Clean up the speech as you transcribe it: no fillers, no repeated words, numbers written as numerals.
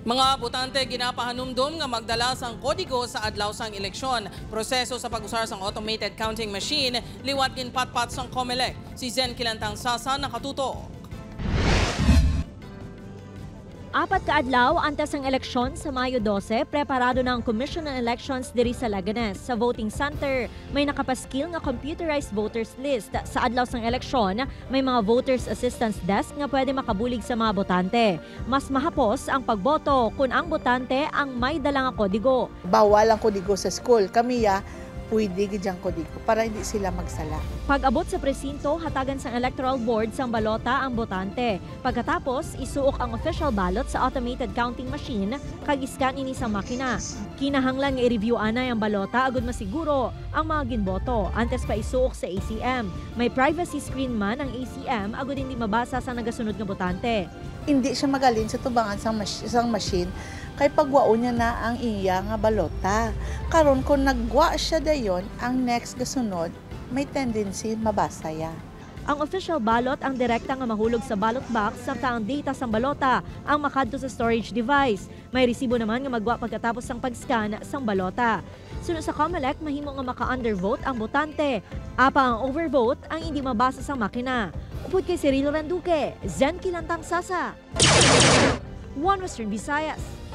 Mga botante ginapahanumdum nga magdala sang kodigo sa adlaw sang eleksyon. Proseso sa pag-usar sang automated counting machine, liwat ginpatpat sang COMELEC. Si Zen Kilantang Sasa nakatuto. 4 ka adlaw antes ang eleksyon sa Mayo 12, preparado na ang Commission on Elections diri sa Laganes. Sa voting center, may nakapaskil nga computerized voters list. Sa adlaw sang eleksyon, may mga voters assistance desk nga pwede makabulig sa mga botante. Mas mahapos ang pagboto kung ang botante ang may dala nga kodigo. Bawal ang kodigo sa school. Kami pwede gidyang kodigo para hindi sila magsala. Pag-abot sa presinto, hatagan sa electoral board sang balota ang botante. Pagkatapos, isuok ang official ballot sa automated counting machine kag iskan ini sa makina. Kinahanglan nga i-review anay ang balota agud masiguro ang mga ginboto antes pa isuok sa ACM. May privacy screen man ang ACM agud hindi mabasa sa nagasunod nga botante. Hindi siya magalin sa tubangan sang machine kay pagwaon niya na ang iya nga balota. Karon kung nagwa siya dayon, ang next gasunod may tendency mabasa ya. Ang official ballot ang direkta nga mahulog sa ballot box samtang ang data sang balota ang makadto sa storage device. May resibo naman nga magwa pagkatapos sang pag-scan sang balota. Sunod sa COMELEC, mahimo nga maka-undervote ang botante. Apa ang overvote ang hindi mabasa sa makina. Upod kay Cirilo Randuque, Zen Kilantang Sasa, One Western Visayas.